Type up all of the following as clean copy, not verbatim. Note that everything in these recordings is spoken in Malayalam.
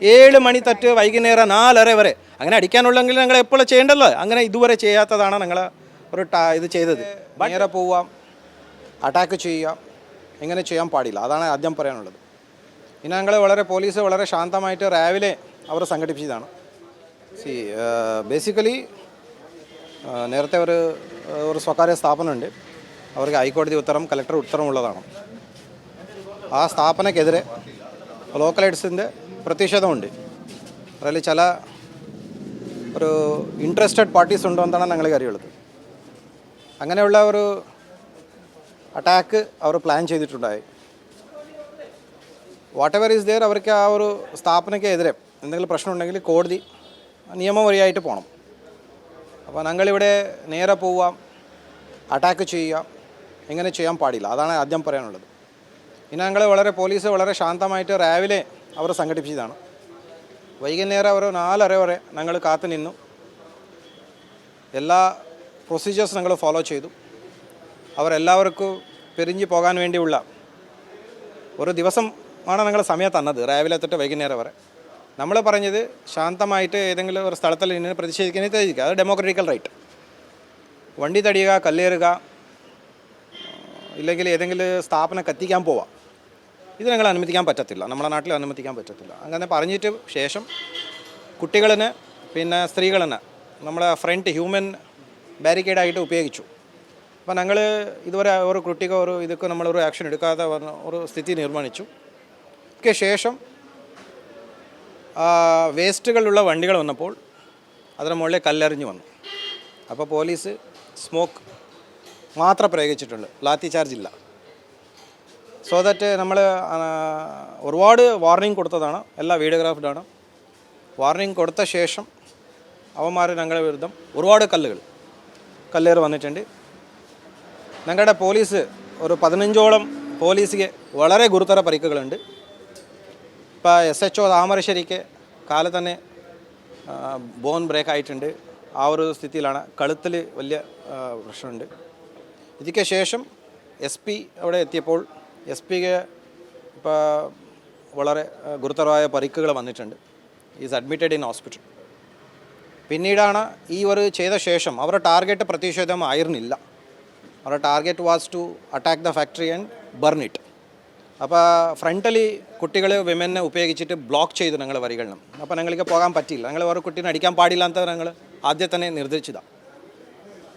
7 മണി തൊട്ട് വൈകുന്നേരം 4:30 വരെ അങ്ങനെ അടിക്കാനുള്ളെങ്കിൽ ഞങ്ങൾ എപ്പോഴും ചെയ്യേണ്ടല്ലോ. അങ്ങനെ ഇതുവരെ ചെയ്യാത്തതാണ് ഞങ്ങൾ ഒരു ഇത് ചെയ്തത്. നേരെ പോവാം, അറ്റാക്ക് ചെയ്യാം, ഇങ്ങനെ ചെയ്യാൻ പാടില്ല. അതാണ് ആദ്യം പറയാനുള്ളത്. പിന്നെ ഞങ്ങൾ പോലീസ് വളരെ ശാന്തമായിട്ട് രാവിലെ അവർ സംഘടിപ്പിച്ചതാണ്. ബേസിക്കലി നേരത്തെ ഒരു സ്വകാര്യ സ്ഥാപനമുണ്ട്, അവർക്ക് ഹൈക്കോടതി ഉത്തരം, കലക്ടർ ഉത്തരവുള്ളതാണ്. ആ സ്ഥാപനക്കെതിരെ ലോക്കൽ എയ്ഡ്സിൻ്റെ പ്രതിഷേധമുണ്ട്. അതിൽ ചില ഒരു ഇൻട്രസ്റ്റഡ് പാർട്ടീസ് ഉണ്ടോ എന്നാണ് ഞങ്ങൾ അറിയുള്ളത്. അങ്ങനെയുള്ള ഒരു അറ്റാക്ക് അവർ പ്ലാൻ ചെയ്തിട്ടുണ്ടായി. വാട്ട് എവർ ഈസ് ദെയർ, അവർക്ക് ആ ഒരു സ്ഥാപനക്കെതിരെ എന്തെങ്കിലും പ്രശ്നമുണ്ടെങ്കിൽ കോടതി നിയമപരമായിട്ട് പോകണം. അപ്പോൾ ഞങ്ങളിവിടെ നേരെ പോവാം, അറ്റാക്ക് ചെയ്യുക, ഇങ്ങനെ ചെയ്യാൻ പാടില്ല. അതാണ് ആദ്യം പറയാനുള്ളത്. പിന്നെ ഞങ്ങൾ പോലീസ് വളരെ ശാന്തമായിട്ട് രാവിലെ അവർ സംഘടിപ്പിച്ചതാണ്. വൈകുന്നേരം അവർ 4:30 വരെ ഞങ്ങൾ കാത്തു നിന്നു. എല്ലാ പ്രൊസീജിയേഴ്സ് ഞങ്ങൾ ഫോളോ ചെയ്തു. അവരെല്ലാവർക്കും പിരിഞ്ഞു പോകാൻ വേണ്ടിയുള്ള ഒരു ദിവസമാണ് ഞങ്ങൾ സമയം തന്നത്, രാവിലെ തൊട്ട് വൈകുന്നേരം വരെ. നമ്മൾ പറഞ്ഞത് ശാന്തമായിട്ട് ഏതെങ്കിലും ഒരു സ്ഥലത്തിൽ നിന്ന് പ്രതിഷേധിക്കുന്നത് തെളിയിക്കുക, അത് ഡെമോക്രാറ്റിക്കൽ റൈറ്റ്. വണ്ടി തടിയുക, കല്ലേറുക, ഇല്ലെങ്കിൽ ഏതെങ്കിലും സ്ഥാപനം കത്തിക്കാൻ പോവാം, ഇത് ഞങ്ങൾ അനുമതിക്കാൻ പറ്റത്തില്ല, നമ്മുടെ നാട്ടിൽ അനുമതിക്കാൻ പറ്റത്തില്ല. അങ്ങനെ പറഞ്ഞിട്ട് ശേഷം കുട്ടികളിന് പിന്നെ സ്ത്രീകളിന് നമ്മളെ ഫ്രണ്ട് ഹ്യൂമൻ ബാരിക്കേഡായിട്ട് ഉപയോഗിച്ചു. അപ്പോൾ ഞങ്ങൾ ഇതുവരെ ഒരു കുട്ടിക്ക് ഇതൊക്കെ നമ്മളൊരു ആക്ഷൻ എടുക്കാതെ ഒരു സ്ഥിതി നിർമ്മാണിച്ചു. ഒക്കെ ശേഷം വേസ്റ്റുകളുള്ള വണ്ടികൾ വന്നപ്പോൾ അതിന് മുകളിൽ കല്ലെറിഞ്ഞ് വന്നു. അപ്പോൾ പോലീസ് സ്മോക്ക് മാത്രം പ്രയോഗിച്ചിട്ടുണ്ട്, ലാത്തി ചാർജ് ഇല്ല. സോ ദാറ്റ് നമ്മൾ ഒരുപാട് വാർണിംഗ് കൊടുത്തതാണ്, എല്ലാം വീഡിയോഗ്രാഫ്ഡാണ്. വാർണിംഗ് കൊടുത്ത ശേഷം അവന്മാർ ഞങ്ങളുടെ വിരുദ്ധം ഒരുപാട് കല്ലേറ് വന്നിട്ടുണ്ട്. ഞങ്ങളുടെ പോലീസ് ഒരു 15ഓളം പോലീസിಗೆ വളരെ ഗുരുതര പരിക്കുകളുണ്ട്. ഇപ്പോൾ SHO താമരശ്ശേരിക്ക് കാല് തന്നെ ബോൺ ബ്രേക്ക് ആയിട്ടുണ്ട്. ആ ഒരു സ്ഥിതിയിലാണ്. കഴുത്തിൽ വലിയ പ്രശ്നമുണ്ട്. ഇതിക്ക് ശേഷം SP അവിടെ എത്തിയപ്പോൾ SPക്ക് ഇപ്പോൾ വളരെ ഗുരുതരമായ പരിക്കുകൾ വന്നിട്ടുണ്ട്. Is admitted in hospital. പിന്നീടാണ് ചെയ്ത ശേഷം അവരുടെ ടാർഗറ്റ് പ്രതിഷേധം ആയിരുന്നില്ല. അവരുടെ target was to attack the factory and burn it. അപ്പോൾ ഫ്രണ്ടലി കുട്ടികൾ വിമനെ ഉപയോഗിച്ചിട്ട് ബ്ലോക്ക് ചെയ്തു ഞങ്ങൾ വരികളിലും. അപ്പോൾ ഞങ്ങൾക്ക് പോകാൻ പറ്റില്ല, ഞങ്ങൾ ഒരു കുട്ടീനെ അടിക്കാൻ പാടില്ല എന്ന് ഞങ്ങൾ ആദ്യം തന്നെ നിർദ്ദേശിച്ചതാണ്.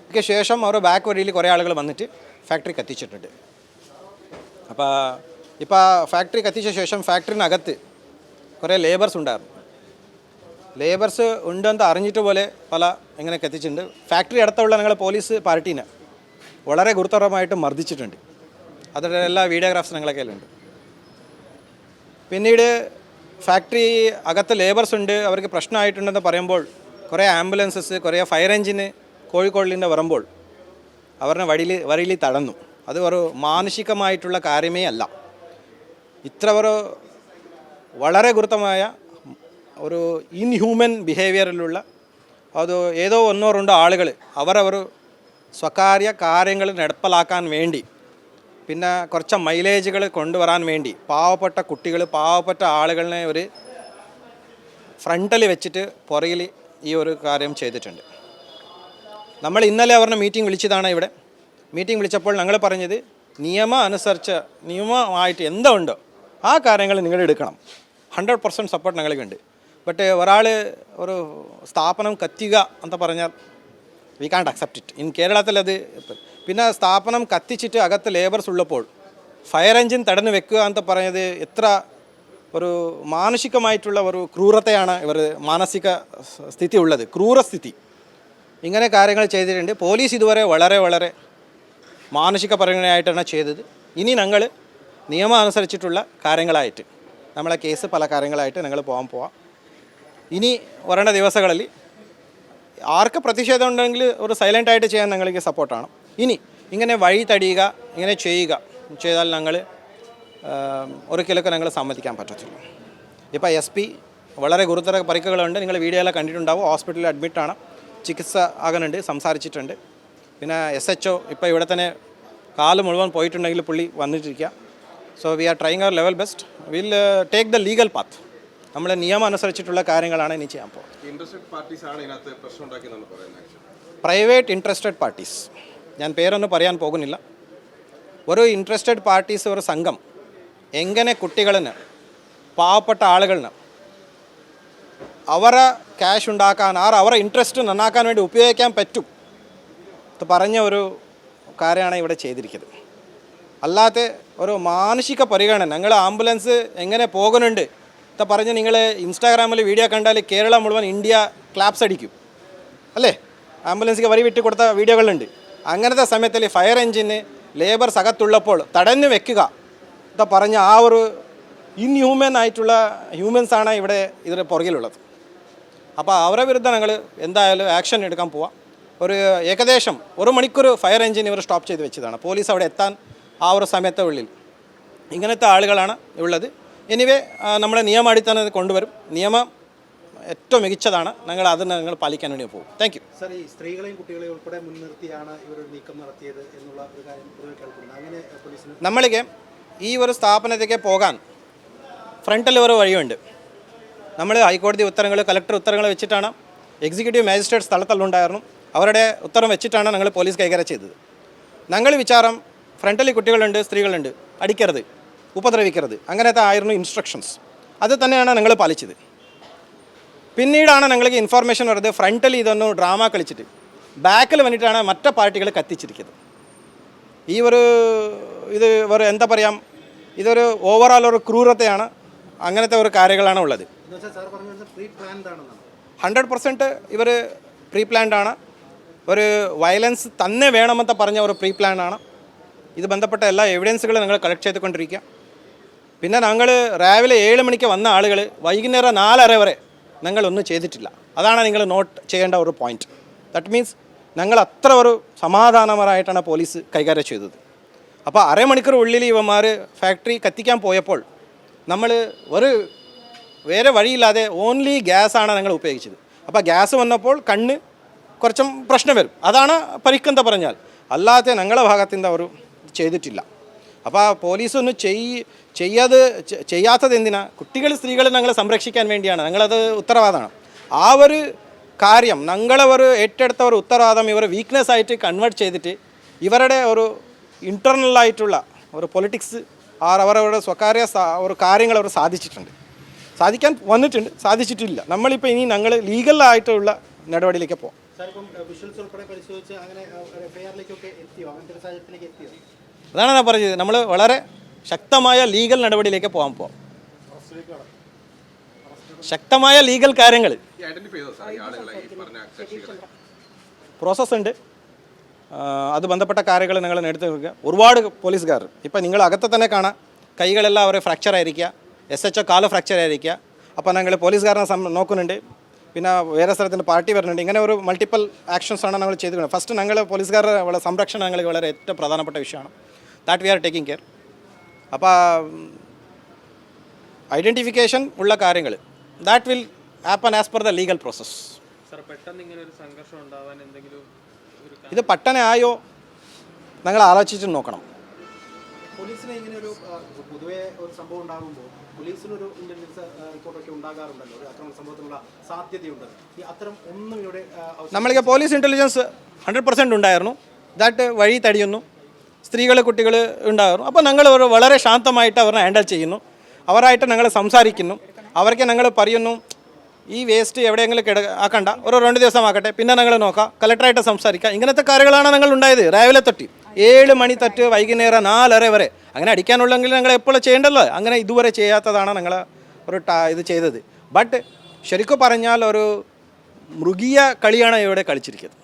ഇതിന് ശേഷം അവർ ബാക്ക് വഴിയിൽ കുറേ ആളുകൾ വന്നിട്ട് ഫാക്ടറി കത്തിച്ചിട്ടുണ്ട്. ഇപ്പോൾ ഫാക്ടറി കത്തിച്ച ശേഷം ഫാക്ടറിനകത്ത് കുറേ ലേബേഴ്സ് ഉണ്ടായിരുന്നു. ലേബേഴ്സ് ഉണ്ടെന്ന് അറിഞ്ഞിട്ട് പോലെ ഇങ്ങനെ കത്തിച്ചിട്ടുണ്ട്. ഫാക്ടറി അടുത്തുള്ള ഞങ്ങൾ പോലീസ് പാർട്ടീനെ വളരെ ഗുരുതരമായിട്ട് മർദ്ദിച്ചിട്ടുണ്ട്. അതിൻ്റെ എല്ലാ വീഡിയോഗ്രാഫ്സ് ഞങ്ങളുടെ കയ്യിലുണ്ട്. പിന്നീട് ഫാക്ടറി അകത്ത് ലേബേഴ്സ് ഉണ്ട്, അവർക്ക് പ്രശ്നമായിട്ടുണ്ടെന്ന് പറയുമ്പോൾ കുറേ ആംബുലൻസസ്, കുറേ ഫയർ എഞ്ചിന് കോഴിക്കോടിൽ നിന്ന് വരുമ്പോൾ അവരുടെ വഴിയിൽ തടഞ്ഞു. അത് ഒരു മാനുഷികമായിട്ടുള്ള കാര്യമേ അല്ല. ഇത്ര വളരെ ഗുരുതരമായ ഒരു ഇൻഹ്യൂമൻ ബിഹേവിയറിലുള്ള അത് ഏതോ 1-2 ആളുകൾ അവരവർ സ്വകാര്യ കാര്യങ്ങൾ നടപ്പിലാക്കാൻ വേണ്ടി, പിന്നെ കുറച്ച് മൈലേജുകൾ കൊണ്ടുവരാൻ വേണ്ടി പാവപ്പെട്ട കുട്ടികൾ, പാവപ്പെട്ട ആളുകളെ ഒരു ഫ്രണ്ടിൽ വെച്ചിട്ട് പുറകിൽ ഈ ഒരു കാര്യം ചെയ്തിട്ടുണ്ട്. നമ്മൾ ഇന്നലെ അവരുടെ മീറ്റിംഗ് വിളിച്ചതാണ്. ഇവിടെ മീറ്റിംഗ് വിളിച്ചപ്പോൾ ഞങ്ങൾ പറഞ്ഞത് നിയമമായിട്ട് എന്തുണ്ടോ ആ കാര്യങ്ങൾ നിങ്ങൾ എടുക്കണം. 100% സപ്പോർട്ട് ഞങ്ങൾക്കുണ്ട്. ബട്ട് ഒരാൾ ഒരു സ്ഥാപനം കത്തിക്കുക എന്ന് പറഞ്ഞാൽ വി കാണ്ട് അക്സെപ്റ്റ് ഇറ്റ്. ഇൻ കേരളത്തിലത് പിന്നെ സ്ഥാപനം കത്തിച്ചിട്ട് അകത്ത് ലേബേഴ്സ് ഉള്ളപ്പോൾ ഫയർ എഞ്ചിൻ തടഞ്ഞു വെക്കുക എന്ന് പറഞ്ഞത് എത്ര ഒരു മാനസികമായിട്ടുള്ള ഒരു ക്രൂരതയാണ് മാനസിക സ്ഥിതി ഉള്ളത്, ക്രൂരസ്ഥിതി. ഇങ്ങനെ കാര്യങ്ങൾ ചെയ്തിട്ടുണ്ട്. പോലീസ് ഇതുവരെ വളരെ മാനസിക പരിഗണനയായിട്ടാണ് ചെയ്തത്. ഇനി ഞങ്ങൾ നിയമം അനുസരിച്ചിട്ടുള്ള കാര്യങ്ങളായിട്ട് നമ്മളെ കേസ് പല കാര്യങ്ങളായിട്ട് ഞങ്ങൾ പോവാം. ഇനി വരേണ്ട ദിവസങ്ങളിൽ ആർക്ക് പ്രതിഷേധം ഉണ്ടെങ്കിൽ ഒരു സൈലൻ്റായിട്ട് ചെയ്യാൻ ഞങ്ങൾക്ക് സപ്പോർട്ടാണ്. ഇനി ഇങ്ങനെ വഴി തടിയുക, ഇങ്ങനെ ചെയ്താൽ ഞങ്ങൾ ഒരിക്കലൊക്കെ ഞങ്ങൾ സമ്മതിക്കാൻ പറ്റത്തില്ല. ഇപ്പോൾ SP വളരെ ഗുരുതര പരിക്കുകളുണ്ട്, നിങ്ങൾ വീഡിയോയെല്ലാം കണ്ടിട്ടുണ്ടാവും. ഹോസ്പിറ്റലിൽ അഡ്മിറ്റാണ്, ചികിത്സ ആകുന്നുണ്ട്, സംസാരിച്ചിട്ടുണ്ട്. പിന്നെ SHO ഇപ്പോൾ ഇവിടെ തന്നെ കാല് മുഴുവൻ പോയിട്ടുണ്ടെങ്കിൽ പുള്ളി വന്നിട്ടിരിക്കുക. So we are trying our level best. Will take the legal path. നമ്മളെ നിയമം അനുസരിച്ചിട്ടുള്ള കാര്യങ്ങളാണ് ഇനി ചെയ്യാൻ പോകുന്നത്. ഇൻട്രസ്റ്റഡ് പാർട്ടീസ് ആണ് ഇതിനകത്ത് പ്രശ്നം ഉണ്ടാക്കിയെന്നാണ് പറയുന്നത്. പ്രൈവേറ്റ് ഇൻട്രസ്റ്റഡ് പാർട്ടീസ്, ഞാൻ പേരൊന്നും പറയാൻ പോകുന്നില്ല. ഒരു ഇൻട്രസ്റ്റഡ് പാർട്ടീസ് ഒരു സംഘം എങ്ങനെ കുട്ടികളിന്, പാവപ്പെട്ട ആളുകളിന് അവരെ ക്യാഷ് ഉണ്ടാക്കാൻ, അവരെ ഇൻട്രസ്റ്റ് നന്നാക്കാൻ വേണ്ടി ഉപയോഗിക്കാൻ പറ്റും എന്ന് പറഞ്ഞ ഒരു കാര്യമാണ് ഇവിടെ ചെയ്തിരിക്കുന്നത്. അല്ലാത്ത ഒരു മാനുഷിക പരിഗണന, ഞങ്ങൾ ആംബുലൻസ് എങ്ങനെ പോകുന്നുണ്ട് എന്ന് പറഞ്ഞ് നിങ്ങൾ ഇൻസ്റ്റാഗ്രാമിൽ വീഡിയോ കണ്ടാൽ കേരളം മുഴുവൻ ഇന്ത്യ ക്ലാപ്സ് അടിക്കും അല്ലേ? ആംബുലൻസിക്ക് വരി വിട്ട് കൊടുത്ത വീഡിയോകളുണ്ട്. അങ്ങനത്തെ സമയത്തിൽ ഫയർ എഞ്ചിന് ലേബർ സകത്തുള്ളപ്പോൾ തടഞ്ഞു വെക്കുക എന്ന് പറഞ്ഞ ആ ഒരു ഇൻഹ്യൂമൻ ആയിട്ടുള്ള ഹ്യൂമൻസാണ് ഇവിടെ ഇതിന് പുറകിലുള്ളത്. അപ്പോൾ അവരെ വിരുദ്ധം ഞങ്ങൾ എന്തായാലും ആക്ഷൻ എടുക്കാൻ പോവാം. ഒരു ഏകദേശം 1 മണിക്കൂർ ഫയർ എഞ്ചിൻ ഇവർ സ്റ്റോപ്പ് ചെയ്ത് വെച്ചതാണ്. പോലീസ് അവിടെ എത്താൻ ആ ഒരു സമയത്തെ ഉള്ളിൽ ഇങ്ങനത്തെ ആളുകളാണ് ഉള്ളത്. എനിവേ നമ്മുടെ നിയമമാടി തന്നെ കൊണ്ടുവരും. നിയമം ഏറ്റവും മികച്ചതാണ്. ഞങ്ങൾ പാലിക്കാൻ വേണ്ടി പോകും. Thank you. സർ, ഈ സ്ത്രീകളെയും കുട്ടികളെയും ഉൾപ്പെടെ മുൻനിർത്തിയാണ് ഇവർ നീക്കം നടത്തിയത് എന്നുള്ള ഒരു കാര്യം കേൾക്കുന്നത്. അങ്ങനെ പോലീസിന് നമ്മൾക്ക് ഈ ഒരു സ്ഥാപനത്തേക്ക് പോകാൻ ഫ്രണ്ടിൽ ഒരു വഴിയുണ്ട്. നമ്മൾ ഹൈക്കോടതി ഉത്തരങ്ങൾ, കലക്ടർ ഉത്തരങ്ങൾ വെച്ചിട്ടാണ്, എക്സിക്യൂട്ടീവ് മാജിസ്ട്രേറ്റ് സ്ഥലത്തുണ്ടായിരുന്നു, അവരുടെ ഉത്തരം വെച്ചിട്ടാണ് ഞങ്ങൾ പോലീസ് കൈകാര്യം ചെയ്തത്. ഞങ്ങൾ വിചാരം ഫ്രണ്ടിൽ കുട്ടികളുണ്ട്, സ്ത്രീകളുണ്ട്, അടിക്കരുത്, ഉപദ്രവിക്കരുത്, അങ്ങനത്തെ ആയിരുന്നു ഇൻസ്ട്രക്ഷൻസ്. അത് തന്നെയാണ് ഞങ്ങൾ പാലിച്ചത്. പിന്നീടാണ് ഞങ്ങൾക്ക് ഇൻഫർമേഷൻ വരുന്നത് ഫ്രണ്ടിൽ ഇതൊന്ന് ഡ്രാമ കളിച്ചിട്ട് ബാക്കിൽ വന്നിട്ടാണ് മറ്റു പാർട്ടികൾ കത്തിച്ചിരിക്കുന്നത്. ഈ ഇത് എന്താ പറയാം, ഇതൊരു ഓവറോൾ ഒരു ക്രൂരതയാണ്. അങ്ങനത്തെ ഒരു കാര്യങ്ങളാണ് ഉള്ളത്. 100% ഇവർ പ്രീ പ്ലാൻഡ് ആണ്. ഒരു വയലൻസ് തന്നെ വേണമെന്ന് പറഞ്ഞ ഒരു പ്രീ പ്ലാൻ ആണ്. ഇത് ബന്ധപ്പെട്ട എല്ലാ എവിഡൻസുകളും ഞങ്ങൾ കളക്ട് ചെയ്തുകൊണ്ടിരിക്കുക. പിന്നെ ഞങ്ങൾ രാവിലെ 7 മണിക്ക് വന്ന ആളുകൾ വൈകുന്നേരം 4:30 വരെ ഞങ്ങളൊന്നും ചെയ്തിട്ടില്ല. അതാണ് നിങ്ങൾ നോട്ട് ചെയ്യേണ്ട ഒരു പോയിന്റ്. ദാറ്റ് മീൻസ് ഞങ്ങൾ അത്ര ഒരു സമാധാനപരമായിട്ടാണ് പോലീസ് കൈകാര്യം ചെയ്തത്. അപ്പോൾ അരമണിക്കൂർ ഉള്ളിൽ ഇവന്മാർ ഫാക്ടറി കത്തിക്കാൻ പോയപ്പോൾ നമ്മൾ വേറെ വഴിയില്ലാതെ ഓൺലി ഗ്യാസാണ് ഞങ്ങൾ ഉപയോഗിച്ചത്. അപ്പോൾ ഗ്യാസ് വന്നപ്പോൾ കണ്ണ് കുറച്ചും പ്രശ്നം വരും. അതാണ് പരിക്കെന്താ പറഞ്ഞാൽ, അല്ലാതെ ഞങ്ങളുടെ ഭാഗത്തിൻ്റെ ഒരു ചെയ്തിട്ടില്ല. അപ്പോൾ പോലീസൊന്നും ചെയ്യാത്തത് എന്തിനാ? കുട്ടികൾ, സ്ത്രീകൾ ഞങ്ങളെ സംരക്ഷിക്കാൻ വേണ്ടിയാണ്. ഞങ്ങളത് ഉത്തരവാദമാണ്. ആ ഒരു കാര്യം ഞങ്ങളെ ഏറ്റെടുത്ത ഒരു ഉത്തരവാദം ഇവർ വീക്ക്നെസ് ആയിട്ട് കൺവേർട്ട് ചെയ്തിട്ട് ഇവരുടെ ഒരു ഇൻറ്റർണലായിട്ടുള്ള ഒരു പൊളിറ്റിക്സ് അവരവരുടെ സ്വകാര്യ ഒരു കാര്യങ്ങൾ അവർ സാധിക്കാൻ വന്നിട്ടുണ്ട്, സാധിച്ചിട്ടില്ല. നമ്മളിപ്പോൾ ഇനി ഞങ്ങൾ ലീഗലായിട്ടുള്ള നടപടിയിലേക്ക് പോകാം. അതാണ് ഞാൻ പറഞ്ഞത്, നമ്മൾ വളരെ ശക്തമായ ലീഗൽ നടപടിയിലേക്ക് പോകാൻ പോകാം. ശക്തമായ ലീഗൽ കാര്യങ്ങൾ പ്രോസസ്സ് ഉണ്ട്. അത് ബന്ധപ്പെട്ട കാര്യങ്ങൾ നിങ്ങൾ എടുത്ത് നോക്കുക. ഒരുപാട് പോലീസുകാർ ഇപ്പം നിങ്ങൾ അകത്ത് തന്നെ കാണാം, കൈകളെല്ലാം അവരെ ഫ്രാക്ചർ ആയിരിക്കുക, SHO കാല് ഫ്രാക്ചർ ആയിരിക്കുക. അപ്പോൾ ഞങ്ങൾ പോലീസുകാരനെ നോക്കുന്നുണ്ട്. പിന്നെ വേറെ സ്ഥലത്തിൻ്റെ പാർട്ടി വരുന്നുണ്ട്. ഇങ്ങനെ ഒരു മൾട്ടിപ്പിൾ ആക്ഷൻസാണ് ഞങ്ങൾ ചെയ്തിട്ടുണ്ട്. ഫസ്റ്റ് ഞങ്ങൾ പോലീസുകാരുടെ സംരക്ഷണം ഞങ്ങൾക്ക് വളരെ ഏറ്റവും പ്രധാനപ്പെട്ട വിഷയമാണ്. That we are taking care. അപ്പോൾ ഐഡൻറ്റിഫിക്കേഷൻ ഉള്ള കാര്യങ്ങൾ that will happen as per the legal process. ഇത് പെട്ടെന്ന് ആയോ ഞങ്ങൾ ആലോചിച്ച് നോക്കണം. പോലീസിന് ഇങ്ങനെ പൊതുവെ ഒരു സംഭവം ഉണ്ടാകുമ്പോൾ പോലീസിനൊരു ഇന്റലിജൻസ് റിപ്പോർട്ടൊക്കെ ഉണ്ടാകാറുണ്ടല്ലോ, ഒരു അക്രമ സംഭവത്തിനുള്ള സാധ്യതയുണ്ട്. ഈ അത്തരം ഒന്നും ഇവിടെ നമ്മൾക്ക് പോലീസ് ഇൻ്റലിജൻസ് 100% ഉണ്ടായിരുന്നു. ദാറ്റ് വഴി തടിയുന്നു, സ്ത്രീകൾ, കുട്ടികൾ ഉണ്ടായിരുന്നു. അപ്പോൾ ഞങ്ങൾ വളരെ ശാന്തമായിട്ട് അവരെ ഹാൻഡിൽ ചെയ്യുന്നു. അവരായിട്ട് ഞങ്ങൾ സംസാരിക്കുന്നു. അവർക്ക് ഞങ്ങൾ പറയുന്നു, ഈ വേസ്റ്റ് എവിടെയെങ്കിലും ആക്കണ്ട, ഒരു 2 ദിവസം ആക്കട്ടെ, പിന്നെ ഞങ്ങൾ നോക്കാം, കളക്ടറായിട്ട് സംസാരിക്കാം. ഇങ്ങനത്തെ കാര്യങ്ങളാണ് ഞങ്ങൾ ഉണ്ടായത്. രാവിലെ തൊട്ട് 7 മണി തൊട്ട് വൈകുന്നേരം 4:30 വരെ. അങ്ങനെ അടിക്കാനുള്ളെങ്കിൽ ഞങ്ങൾ എപ്പോഴും ചെയ്യേണ്ടല്ലോ. അങ്ങനെ ഇതുവരെ ചെയ്യാത്തതാണ് ഞങ്ങൾ ഇത് ചെയ്തത്. ബട്ട് ശരിക്കും പറഞ്ഞാൽ ഒരു മൃഗീയ കളിയാണ് ഇവിടെ കളിച്ചിരിക്കുന്നത്.